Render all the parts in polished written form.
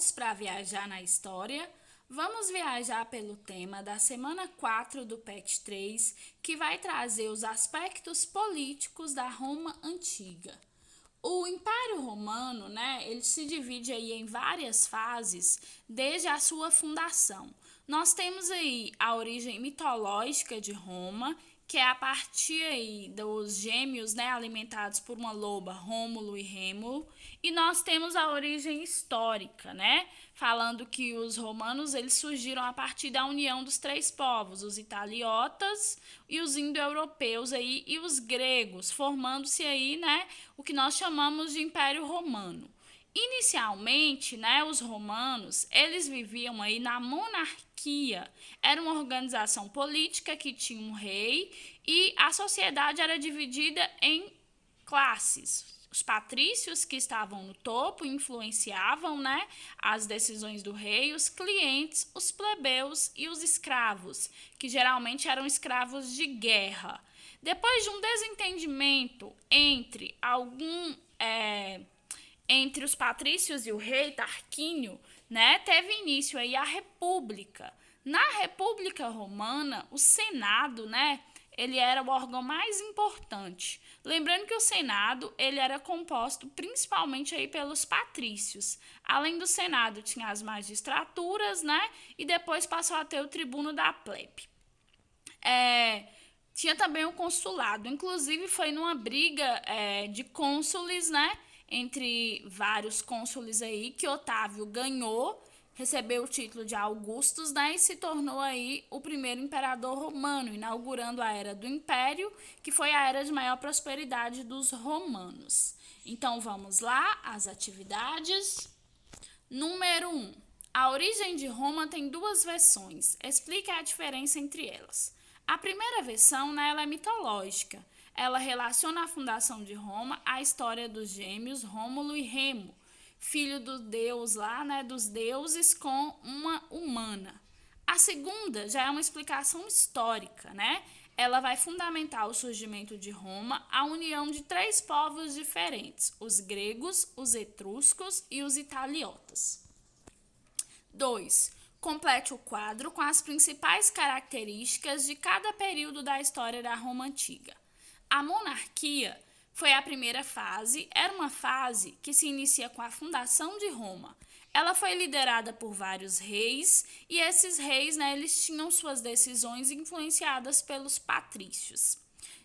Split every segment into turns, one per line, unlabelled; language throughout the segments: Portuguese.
prontos para viajar na história? Vamos viajar pelo tema da semana 4 do PET 3, que vai trazer os aspectos políticos da Roma Antiga. O Império Romano, ele se divide aí em várias fases desde a sua fundação. Nós temos aí a origem mitológica de Roma, que é a partir aí dos gêmeos, alimentados por uma loba, Rômulo e Rêmulo, e nós temos a origem histórica, falando que os romanos eles surgiram a partir da união dos três povos, os italiotas e os indo-europeus aí e os gregos, formando-se aí, o que nós chamamos de Império Romano. Inicialmente, os romanos, eles viviam aí na monarquia. Era uma organização política que tinha um rei e a sociedade era dividida em classes. Os patrícios, que estavam no topo, influenciavam, as decisões do rei, os clientes, os plebeus e os escravos, que geralmente eram escravos de guerra. Depois de um desentendimento entre entre os patrícios e o rei Tarquínio, teve início aí a República. Na República Romana, o Senado, ele era o órgão mais importante. Lembrando que o Senado, ele era composto principalmente aí pelos patrícios. Além do Senado, tinha as magistraturas, e depois passou a ter o tribuno da plebe. Tinha também o consulado. Inclusive, foi numa briga de cônsules, entre vários cônsules aí, que Otávio ganhou, recebeu o título de Augustus, e se tornou aí o primeiro imperador romano, inaugurando a Era do Império, que foi a era de maior prosperidade dos romanos. Então, vamos lá, as atividades. Número 1. A origem de Roma tem duas versões. Explique a diferença entre elas. A primeira versão, ela é mitológica. Ela relaciona a fundação de Roma à história dos gêmeos Rômulo e Remo, filho do deus lá, dos deuses com uma humana. A segunda já é uma explicação histórica, Ela vai fundamentar o surgimento de Roma, a união de três povos diferentes, os gregos, os etruscos e os italiotas. 2. Complete o quadro com as principais características de cada período da história da Roma Antiga. A monarquia foi a primeira fase, era uma fase que se inicia com a fundação de Roma. Ela foi liderada por vários reis e esses reis, eles tinham suas decisões influenciadas pelos patrícios.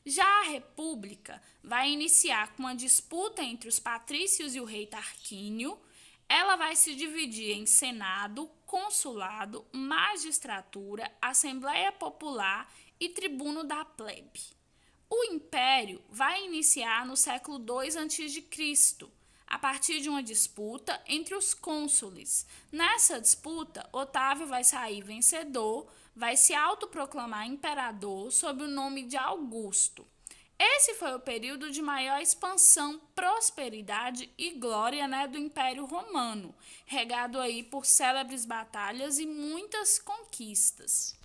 Já a república vai iniciar com uma disputa entre os patrícios e o rei Tarquínio. Ela vai se dividir em Senado, Consulado, Magistratura, Assembleia Popular e Tribuno da Plebe. O Império vai iniciar no século II a.C., a partir de uma disputa entre os cônsules. Nessa disputa, Otávio vai sair vencedor, vai se autoproclamar imperador sob o nome de Augusto. Esse foi o período de maior expansão, prosperidade e glória do Império Romano, regado aí por célebres batalhas e muitas conquistas.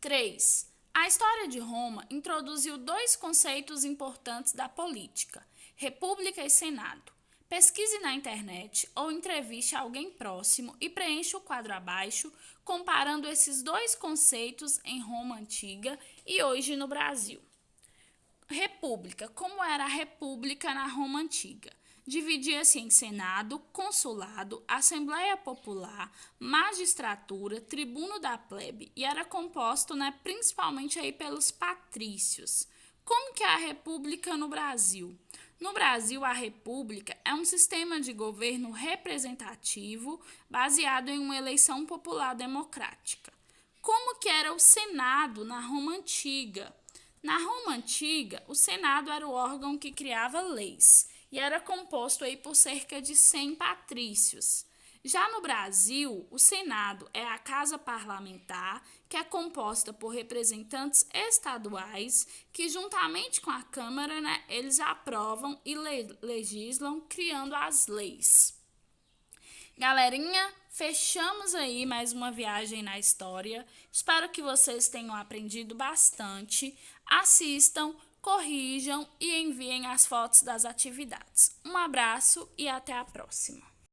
3. A história de Roma introduziu dois conceitos importantes da política, República e Senado. Pesquise na internet ou entreviste alguém próximo e preencha o quadro abaixo, comparando esses dois conceitos em Roma Antiga e hoje no Brasil. República. Como era a república na Roma Antiga? Dividia-se em Senado, Consulado, Assembleia Popular, Magistratura, Tribuno da Plebe e era composto, principalmente aí pelos patrícios. Como que é a República no Brasil? No Brasil, a República é um sistema de governo representativo baseado em uma eleição popular democrática. Como que era o Senado na Roma Antiga? Na Roma Antiga, o Senado era o órgão que criava leis e era composto aí por cerca de 100 patrícios. Já no Brasil, o Senado é a casa parlamentar que é composta por representantes estaduais que, juntamente com a Câmara, eles aprovam e legislam, criando as leis. Galerinha, fechamos aí mais uma viagem na história. Espero que vocês tenham aprendido bastante. Assistam, corrijam e enviem as fotos das atividades. Um abraço e até a próxima.